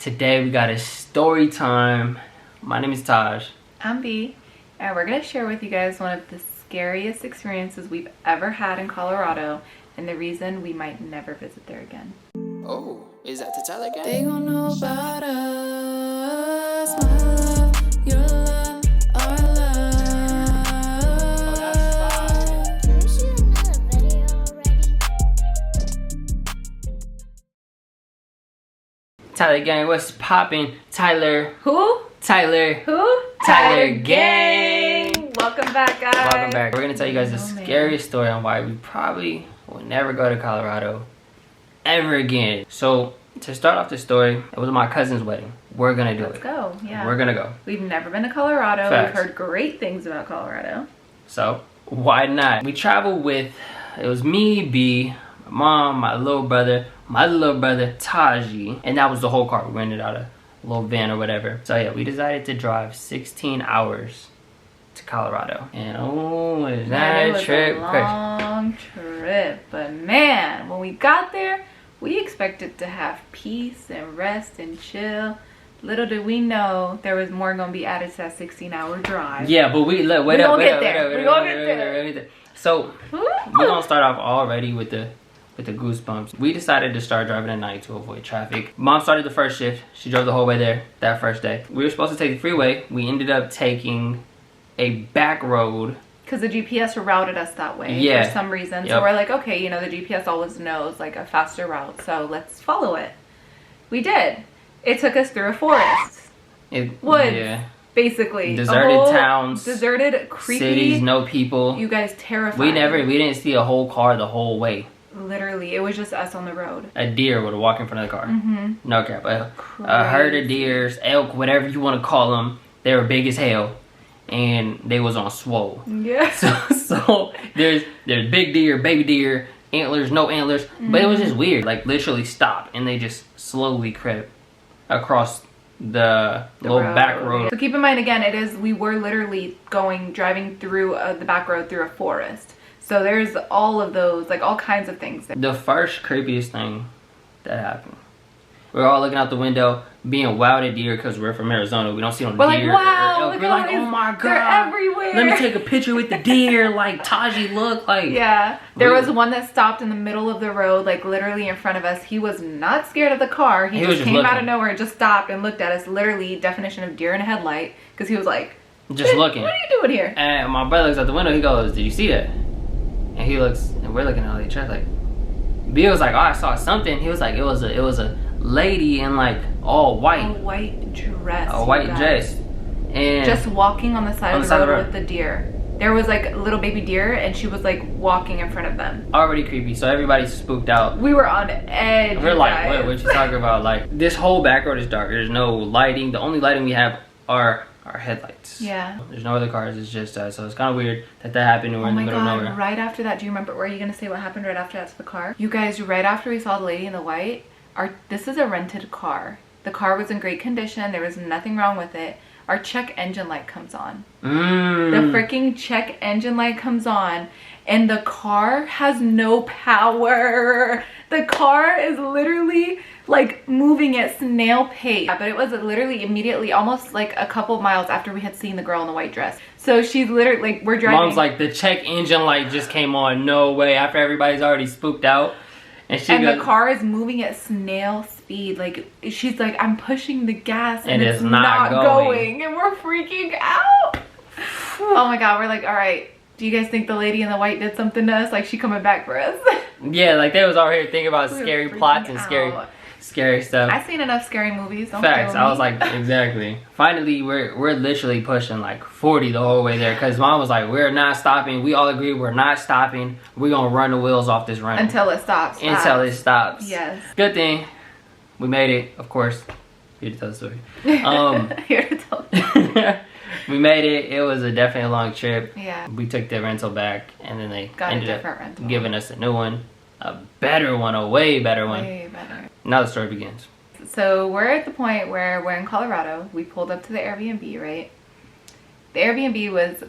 Today we got a story time. My name is Taj. I'm B, and we're going to share with you guys one of the scariest experiences we've ever had in Colorado and the reason we might never visit there again. Oh, is that the Tyler gang? They gon' know about us, my love, your love, our love. Can we shoot another video already? Tyler gang, what's poppin'? Tyler. Who? Tyler. Who? Tyler gang. Welcome back, guys. Welcome back. We're gonna tell you guys the Oh, man. scariest story on why we probably will never go to Colorado ever again. So to start off the story, it was my cousin's wedding. We're gonna do Let's it. go. Yeah. We're gonna go. We've never been to Colorado. Facts. We've heard great things about Colorado. So why not? We traveled with, it was me, B, my mom, my little brother, Taji, and that was the whole car. We rented out a little van or whatever. So yeah, we decided to drive 16 hours to Colorado. And oh, is Man, it that was trip a crazy. long trip, but man, when we got there, we expected to have peace and rest and chill. Little did we know there was more gonna be added to that 16-hour drive. Yeah, but we look. We gonna get there. So we're gonna start off already with the goosebumps. We decided to start driving at night to avoid traffic. Mom started the first shift. She drove the whole way there that first day. We were supposed to take the freeway. We ended up taking a back road. Because the GPS routed us that way Yeah. for some reason. Yep. So we're like, okay, you know, the GPS always knows like a faster route, so let's follow it. We did. It took us through a forest. Woods. Yeah. Basically. Deserted A whole towns. Deserted, creepy. Cities, no people. You guys terrified. We didn't see a whole car the whole way. Literally, it was just us on the road. A deer would walk in front of the car. Mm-hmm. No cap. A herd of deers, elk, whatever you want to call them. They were big as hell. And they was on swole. Yeah. So there's big deer, baby deer, antlers, no antlers. But it was just weird. Like literally stopped and they just slowly crept across the little back road. So keep in mind again, we were literally driving through the back road through a forest. So there's all of those, like all kinds of things there. The first creepiest thing that happened. We were all looking out the window, being wild at deer because we're from Arizona. We don't see no We're deer. like, wow, or elk. look We're at like, all oh these- my god, they're everywhere. Let me take a picture with the deer. Like Taji, look like. Yeah, there was one that stopped in the middle of the road, like literally in front of us. He was not scared of the car. He just came out looking. of nowhere, just stopped and looked at us. Literally, definition of deer in a headlight, because he was like, Just looking. "What are you doing here?" And my brother looks out the window. He goes, "Did you see that?" And he looks, and we're looking at all each other like. Bill was like, "Oh, I saw something." He was like, "It was a lady in like all white, A white dress. a you white guys. dress, and Just walking on the side On of the the side of road the with the deer. There was like a little baby deer, and she was like walking in front of them. already creepy." So everybody's spooked out. We were on edge. We're like, guys. what you talking about? Like, this whole back road is dark. There's no lighting. The only lighting we have are our headlights. Yeah. There's no other cars. It's just us. So it's kind of weird that happened and we're Oh in the my middle of god, nowhere. right after that, do you remember, were you gonna say what happened right after that to the car? You guys, right after we saw the lady in the white, this is a rented car. The car was in great condition. There was nothing wrong with it. Our check engine light comes on. The freaking check engine light comes on and the car has no power. The car is literally like moving at snail pace. But it was literally immediately, almost like a couple miles after we had seen the girl in the white dress. So she's literally like, we're driving. Mom's like, the check engine light just came on. No way. After everybody's already spooked out. And the car is moving at snail speed. Like, she's like, I'm pushing the gas and it's not going. And we're freaking out. Oh my god, we're like, all right, do you guys think the lady in the white did something to us? Like, she coming back for us? Yeah, like they was all here thinking about We were scary freaking plots and out. scary stuff. I've seen enough scary movies. Don't Facts. play with I was me. like, exactly. Finally, we're literally pushing like 40 the whole way there because Mom was like, we're not stopping. We all agree we're not stopping. We're gonna run the wheels off this run until it stops. until it stops. Yes. Good thing we made it. Of course, here to tell the story. Here to tell. We made it. It was definitely a long trip. Yeah. We took the rental back, and then they Got a ended different up rental. giving us a new one, a better one, a way better one. Way better. Now the story begins. So we're at the point where we're in Colorado. We pulled up to the Airbnb, right? The Airbnb was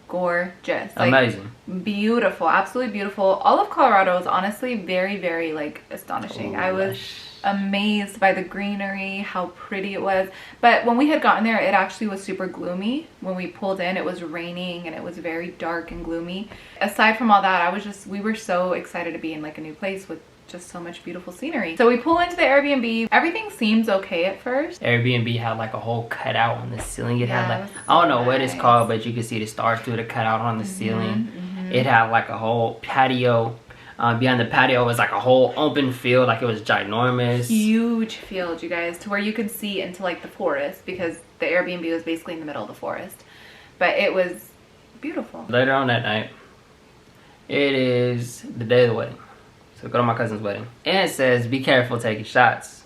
gorgeous. Like, Amazing. beautiful, absolutely beautiful. All of Colorado is honestly very, very like astonishing. I was amazed by the greenery, how pretty it was. But when we had gotten there, it actually was super gloomy. When we pulled in, it was raining and it was very dark and gloomy. Aside from all that, we were so excited to be in like a new place with just so much beautiful scenery. So we pull into the Airbnb. Everything seems okay at first. Airbnb had like a whole cutout on the ceiling. It had Yeah, like, it was I don't so know what it's nice. called, but you can see the stars through the cutout on the ceiling. It had like a whole patio. Behind the patio was like a whole open field, like it was ginormous. Huge field, you guys, to where you could see into like the forest, because the Airbnb was basically in the middle of the forest. But it was beautiful. Later on that night, it is the day of the wedding. So we go to my cousin's wedding. And it says, be careful taking shots,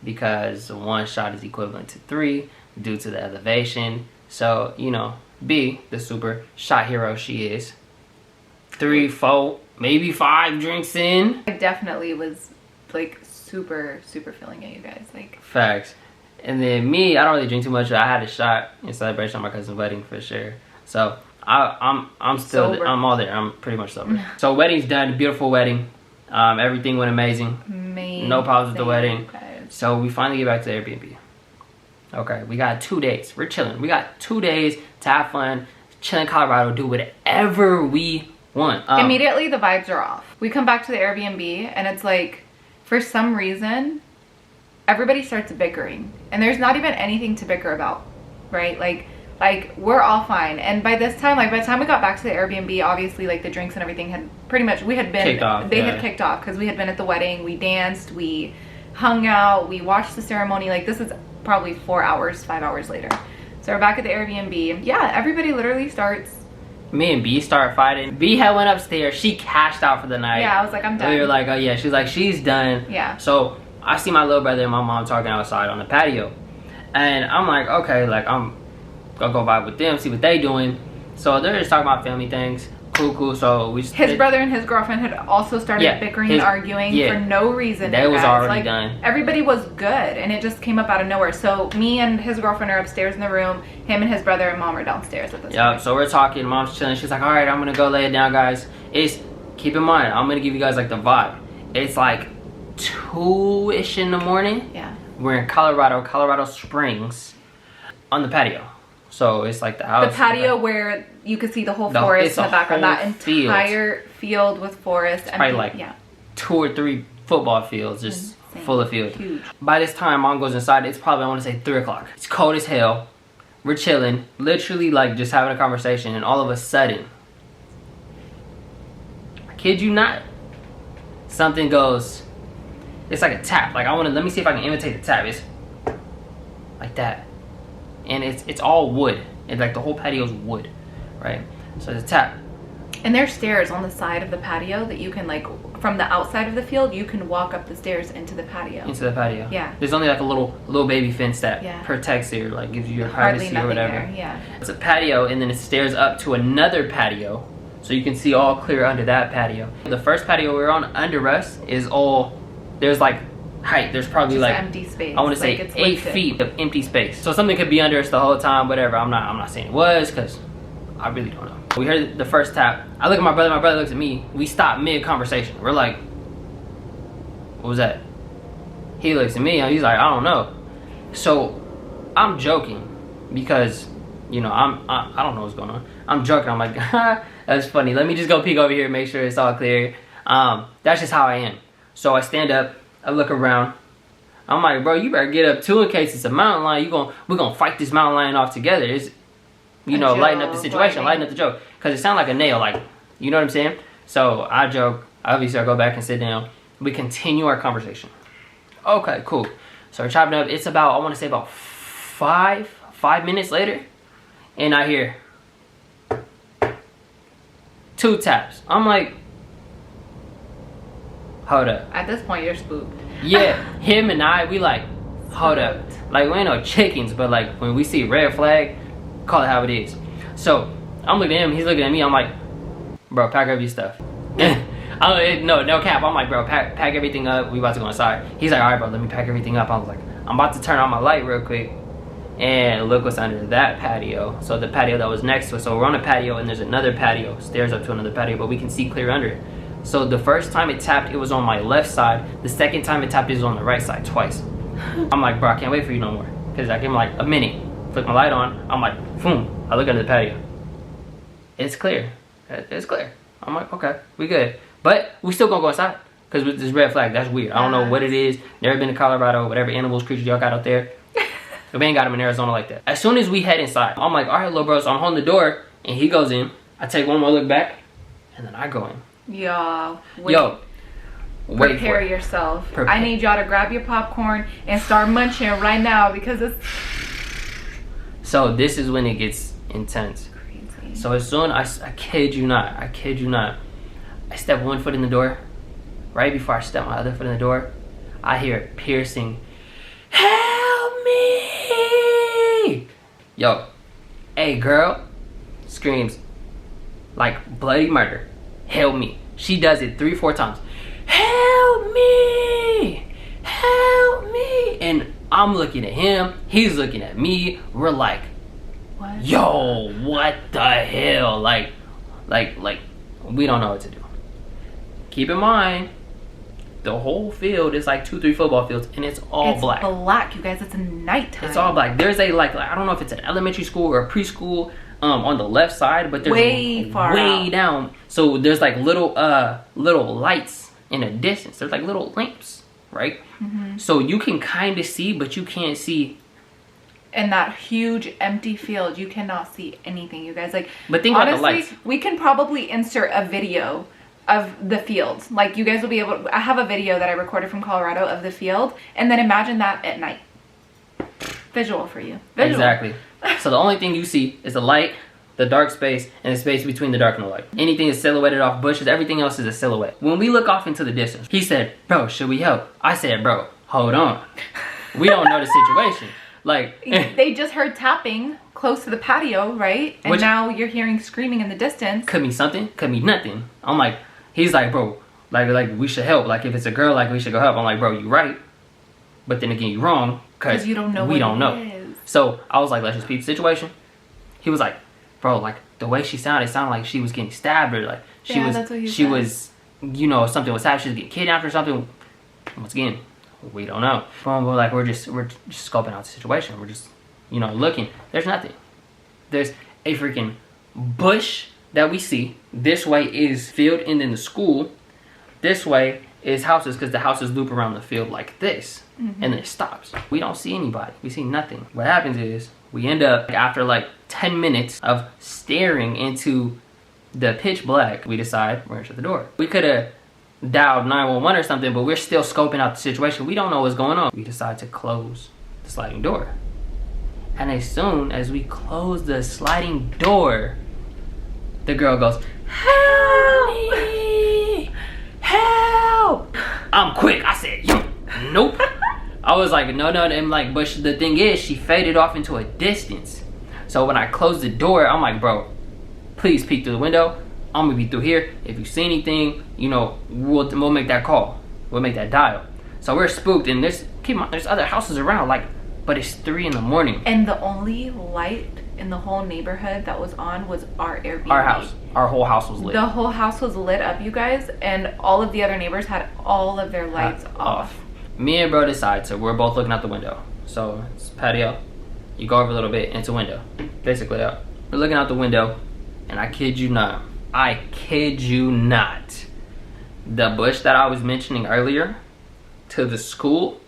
because one shot is equivalent to 3 due to the elevation. So, you know, B, the super shot hero she is, 3, 4, maybe 5 drinks in. I definitely was like super feeling it, you guys. Like, Facts. And then me, I don't really drink too much. I had a shot in celebration of my cousin's wedding for sure. So I'm still Sober. I'm all there. I'm pretty much sober. So wedding's done. Beautiful wedding. Everything went amazing. amazing. No problems with the wedding. Guys. So we finally get back to the Airbnb. Okay, we got 2 days. We're chilling. We got 2 days to have fun, chill in Colorado, do whatever we want. Immediately the vibes are off. We come back to the Airbnb and it's like, for some reason, everybody starts bickering. And there's not even anything to bicker about, right? Like we're all fine. And by this time, like by the time we got back to the Airbnb, obviously like the drinks and everything had pretty much, we had been, Kicked off, they yeah. had kicked off because we had been at the wedding, we danced, we hung out, we watched the ceremony. Like this is probably 4 hours, 5 hours later. So we're back at the Airbnb. Yeah, everybody literally starts. Me and B started fighting. B had went upstairs. She cashed out for the night. Yeah, I was like, I'm done. We were like, oh yeah. She's like, she's done. Yeah. So I see my little brother and my mom talking outside on the patio. And I'm like, okay, like I'm gonna go vibe with them, see what they doing. So they're just talking about family things. Cool. So we His brother and his girlfriend had also started bickering and arguing for no reason. That you was guys. already like, done. Everybody was good, and it just came up out of nowhere. So me and his girlfriend are upstairs in the room. Him and his brother and mom are downstairs at this Yeah, point. so we're talking. Mom's chilling. She's like, all right, I'm gonna go lay it down, guys. Keep in mind, I'm gonna give you guys like the vibe. It's like 2-ish in the morning. Yeah. We're in Colorado Springs, on the patio. So it's like the house. The patio where you could see the whole it's forest in a the background. That whole field. entire field with forest. Probably empty- like yeah. 2 or 3 football fields, just Insane. full of field. Huge. By this time, mom goes inside. It's probably, I want to say 3 o'clock. It's cold as hell. We're chilling, literally like just having a conversation, and all of a sudden, I kid you not, something goes. It's like a tap. Like let me see if I can imitate the tap. It's like that, and it's all wood. And like the whole patio's wood, right? So it's a tap. And there's stairs on the side of the patio that you can like, from the outside of the field, you can walk up the stairs into the patio. Into the patio. Yeah. There's only like a little baby fence that Yeah. protects you, or like gives you your Hardly privacy or nothing whatever. there. Yeah. It's a patio, and then it stairs up to another patio, so you can see all clear under that patio. The first patio we were on under us is all, there's like height. There's probably Just like empty space. I want to Like, say it's 8 lifted. feet of empty space. So something could be under us the whole time. Whatever. I'm not saying it was, because I really don't know. We heard the first tap. I look at my brother looks at me. We stop mid conversation. We're like, what was that? He looks at me and he's like, I don't know. So I'm joking because, you know, I don't know what's going on. I'm joking. I'm like, that's funny. Let me just go peek over here and make sure it's all clear. That's just how I am. So I stand up, I look around. I'm like, bro, you better get up too in case it's a mountain lion. We're gonna fight this mountain lion off together. It's, you know, lighten up the situation, lighten up the joke. Because it sounded like a nail, like, you know what I'm saying? So I joke. Obviously, I go back and sit down. We continue our conversation. Okay, cool. So we're chopping up. It's about, I want to say about 5 minutes later. And I hear 2 taps. I'm like, hold up. At this point, you're spooked. Yeah, him and I, we like, hold up. Like, we ain't no chickens, but like, when we see red flag, call it how it is. So I'm looking at him, he's looking at me. I'm like, bro, pack up your stuff. No cap. I'm like, bro, pack everything up. We about to go inside. He's like, all right, bro, let me pack everything up. I was like, I'm about to turn on my light real quick, and look what's under that patio. So the patio that was next to us. So we're on a patio, and there's another patio, stairs up to another patio, but we can see clear under it. So the first time it tapped, it was on my left side. The second time it tapped, it was on the right side twice. I'm like, bro, I can't wait for you no more. Because I gave him like a minute. Flick my light on. I'm like, boom. I look under the patio. It's clear. It's clear. I'm like, okay, we good. But we still gonna go outside. Because with this red flag, that's weird. I don't know what it is. Never been to Colorado. Whatever animals, creatures y'all got out there. We ain't got them in Arizona like that. As soon as we head inside, I'm like, all right, little bro. So I'm holding the door. And he goes in. I take one more look back. And then I go in. Yo. Prepare yourself. I need y'all to grab your popcorn and start munching right now because it's... So this is when it gets intense. Crazy. So as soon as I kid you not, I step one foot in the door. Right before I step my other foot in the door, I hear it piercing, help me! Yo, hey girl, screams like bloody murder, help me. She does it 3-4 times. Help me! Help me! And I'm looking at him, he's looking at me. We're like, what? Yo, what the hell? Like, we don't know what to do. Keep in mind, the whole field is like 2-3 football fields, and it's all black. It's black, you guys. It's nighttime. It's all black. There's a like I don't know if it's an elementary school or a preschool on the left side, but there's way down. So there's like little lights in the distance. There's like little lamps, right? Mm-hmm. So you can kind of see, but you can't see. In that huge empty field, you cannot see anything, you guys. Like, but think honestly, about the lights. We can probably insert a video of the field. Like, you guys will be able to, I have a video that I recorded from Colorado of the field, and then imagine that at night. Visual for you. Visual. Exactly. So the only thing you see is the light, the dark space, and the space between the dark and the light. Anything is silhouetted off bushes. Everything else is a silhouette. When we look off into the distance, he said, bro, should we help? I said, bro, hold on. We don't know the situation. Like, they just heard tapping close to the patio, right? And now you're hearing screaming in the distance. Could mean something, could mean nothing. I'm like, he's like, bro, like we should help. Like, if it's a girl, like, we should go help. I'm like, bro, you right. But then again, you wrong. Because you don't know we don't know. Is. So I was like, let's just peep the situation. He was like, bro, like, the way she sounded, it sounded like she was getting stabbed, or like she was, you know, something was happening. She was getting kidnapped or something. Once again, we don't know. But like, we're just scoping out the situation. We're just, you know, looking. There's nothing. There's a freaking bush that we see. This way is field, and then the school. This way is houses, because the houses loop around the field like this. Mm-hmm. And then it stops. We don't see anybody. We see nothing. What happens is we end up, after like 10 minutes of staring into the pitch black, we decide we're gonna shut the door. We could have dialed 911 or something, but we're still scoping out the situation. We don't know what's going on. We decide to close the sliding door. And as soon as we close the sliding door, the girl goes, help me! Help! I'm quick. I said, yo, nope. I was like, no, and like, but the thing is, she faded off into a distance. So when I closed the door, I'm like, bro, please peek through the window. I'm gonna be through here. If you see anything, you know, we'll make that call. We'll make that dial. So we're spooked, and there's other houses around, like, but it's 3 in the morning. And the only light in the whole neighborhood that was on was our Airbnb. Our house. Our whole house was lit. The whole house was lit up, you guys, and all of the other neighbors had all of their lights off. Me and bro decide, so we're both looking out the window. So it's patio. You go over a little bit, and it's a window. Basically, we're looking out the window, and I kid you not, the bush that I was mentioning earlier to the school,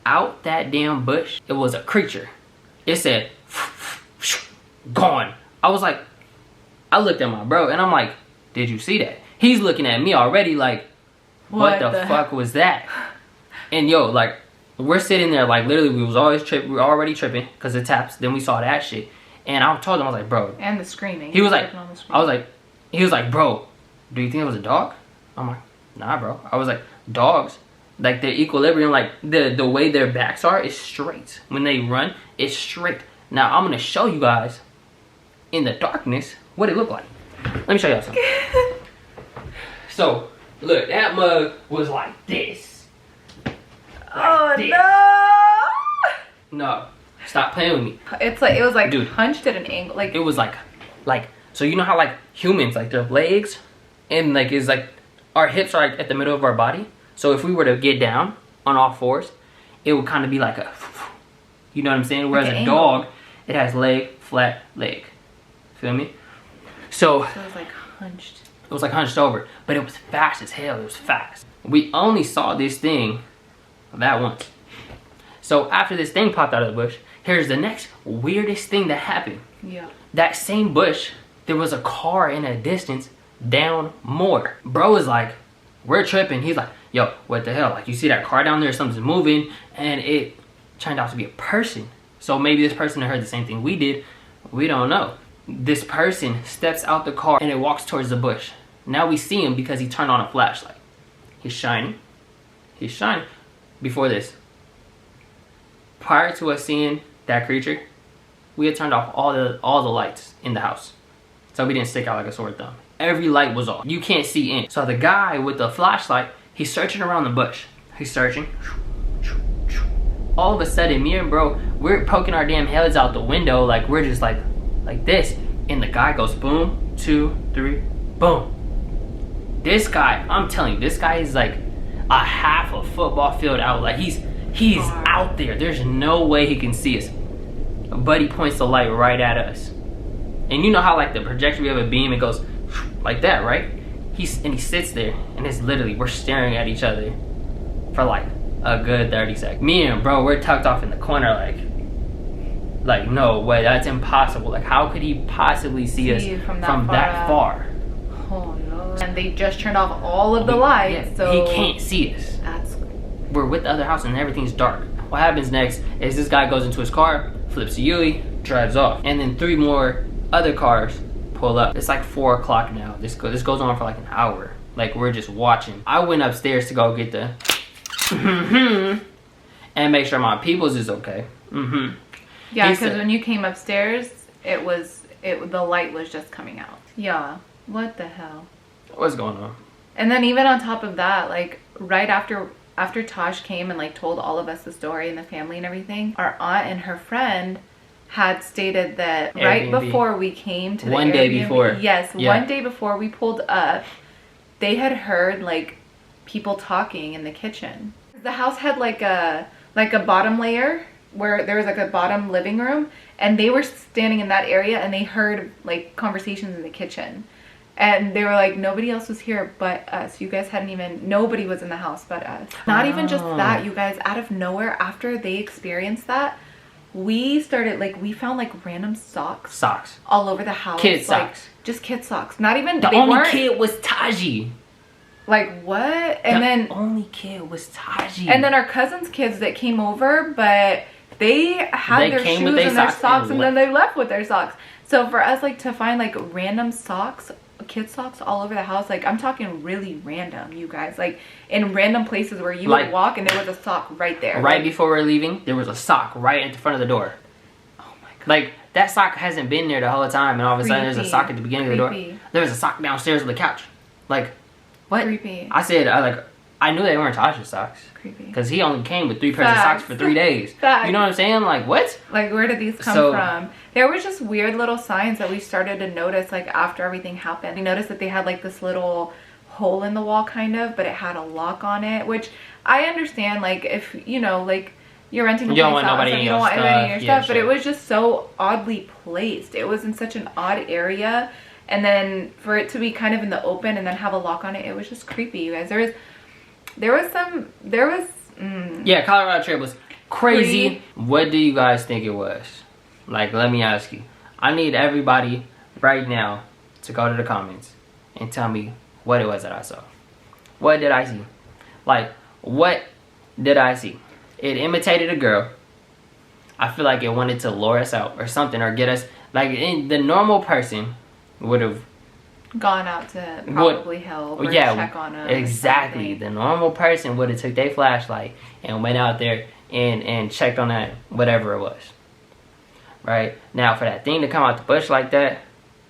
out that damn bush, it was a creature. It said, gone. I was like, I looked at my bro, and I'm like, did you see that? He's looking at me already like, what the fuck was that? And yo, like, we're sitting there, like, literally, we were already tripping because it taps. Then we saw that shit, and I told him, I was like, bro. And the screaming. He was like, bro, do you think it was a dog? I'm like, nah, bro. I was like, dogs, like, their equilibrium, like, the way their backs are is straight. When they run, it's straight. Now, I'm gonna show you guys in the darkness what it looked like. Let me show y'all something. So, look, that mug was like this. Oh, this. No, stop playing with me. It's like, it was like, dude, hunched at an angle. Like, it was like, so you know how like humans, like their legs and like is like our hips are like at the middle of our body. So if we were to get down on all fours, it would kind of be like a, you know what I'm saying? Whereas Like an a dog, it has leg, flat, leg. Feel me? So So it was like hunched. it was like hunched over, but it was fast as hell. It was fast. We only saw this thing that once. So after this thing popped out of the bush, here's the next weirdest thing that happened. Yeah. That same bush, there was a car in a distance down more. Bro is like, we're tripping. He's like, yo, what the hell? Like, you see that car down there, something's moving, and it turned out to be a person. So maybe this person heard the same thing we did. We don't know. This person steps out the car and it walks towards the bush. Now we see him because he turned on a flashlight. He's shining. He's shining. Before this, prior to us seeing that creature, we had turned off all the lights in the house, so we didn't stick out like a sore thumb. Every light was off. You can't see in. So the guy with the flashlight, he's searching around the bush. He's searching. All of a sudden, me and bro, we're poking our damn heads out the window, like we're just like this, and the guy goes boom, 2, 3, boom. This guy, I'm telling you, this guy is like a half a football field out. Like he's out there. There's no way he can see us. But he points the light right at us. And you know how like the projector, we have a beam, it goes like that, right? He sits there, and it's literally, we're staring at each other for like a good 30 seconds. Me and bro, we're tucked off in the corner like no way, that's impossible. Like how could he possibly see us from that far? Oh no. And they just turned off all of the lights, so he can't see us. We're with the other house and everything's dark. What happens next is this guy goes into his car, flips a Yui, drives off. And then 3 more other cars pull up. It's like 4 o'clock now. This goes on for like an hour. Like we're just watching. I went upstairs to go get the and make sure my peoples is okay. Yeah, because when you came upstairs, the light was just coming out. Yeah. What the hell? What's going on? And then even on top of that, like right after Tosh came and like told all of us the story and the family and everything, our aunt and her friend had stated that Airbnb. Right before we came to the one day Airbnb, before. Yes, Yeah. one day before we pulled up, they had heard like people talking in the kitchen. The house had like a bottom layer where there was like a bottom living room, and they were standing in that area and they heard like conversations in the kitchen. And they were like, nobody else was here but us. You guys nobody was in the house but us. Not even just that, you guys, out of nowhere, after they experienced that, we found like random socks all over the house. Kid socks. Just kid socks. Not even, The only kid was Taji. Like, what? And then the only kid was Taji. And then our cousin's kids that came over, but they had their shoes and their socks and then they left with their socks. So for us, like, to find like random socks, kid socks all over the house, like I'm talking really random, you guys, like in random places where you would walk and there was a sock right there. Right before we're leaving, there was a sock right at the front of the door. Oh my god. Like that sock hasn't been there the whole time, and all of a sudden there's a sock at the beginning of the door. There was a sock downstairs on the couch. Like, what? Creepy. I knew they weren't Tasha's socks. Creepy. Because he only came with 3 pairs of socks for 3 days. Facts. You know what I'm saying? Like, what? Like, where did these come from? There was just weird little signs that we started to notice, like, after everything happened. We noticed that they had, like, this little hole in the wall, kind of, but it had a lock on it, which I understand, like, if, you know, like, you're renting a place out, so you don't want anybody in your stuff, but it was just so oddly placed. It was in such an odd area, and then for it to be kind of in the open and then have a lock on it, it was just creepy, you guys. Yeah, Colorado trip was crazy. What do you guys think it was? Like, let me ask you. I need everybody right now to go to the comments and tell me what it was that I saw. What did I see? Like, what did I see? It imitated a girl. I feel like it wanted to lure us out or something, or get us, like, the normal person would have gone out to probably help or check on us. Exactly. The normal person would have took their flashlight and went out there and checked on that, whatever it was. Right? Now, for that thing to come out the bush like that,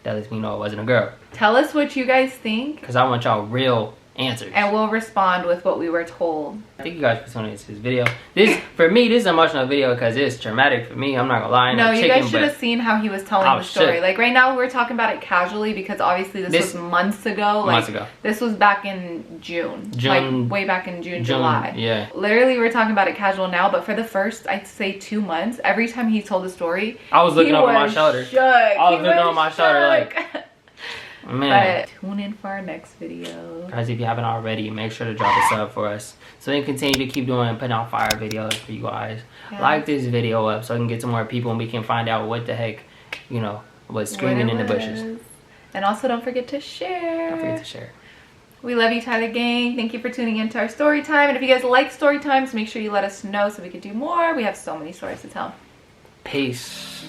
that lets me know it wasn't a girl. Tell us what you guys think. Because I want y'all real answers. And we'll respond with what we were told. Thank you guys for tuning into this video. For me, this is an emotional video because it's traumatic for me. I'm not gonna lie. No, you guys should have seen how he was telling the story. Shit. Like right now, we're talking about it casually because obviously this was months ago. Like, months ago. This was back in June. Like way back in June, July. Yeah. Literally, we're talking about it casual now, but for the first, I'd say 2 months, every time he told the story, I was looking over my shoulder. Shook. I was looking over my shoulder like, man. But tune in for our next video. Guys, if you haven't already, make sure to drop a sub for us so we can continue to keep doing and putting out fire videos for you guys. Yeah. Like this video up so I can get some more people and we can find out what the heck, you know, was screaming in the bushes. And also don't forget to share. Don't forget to share. We love you, Tyler Gang. Thank you for tuning into our story time. And if you guys like story times, make sure you let us know so we can do more. We have so many stories to tell. Peace.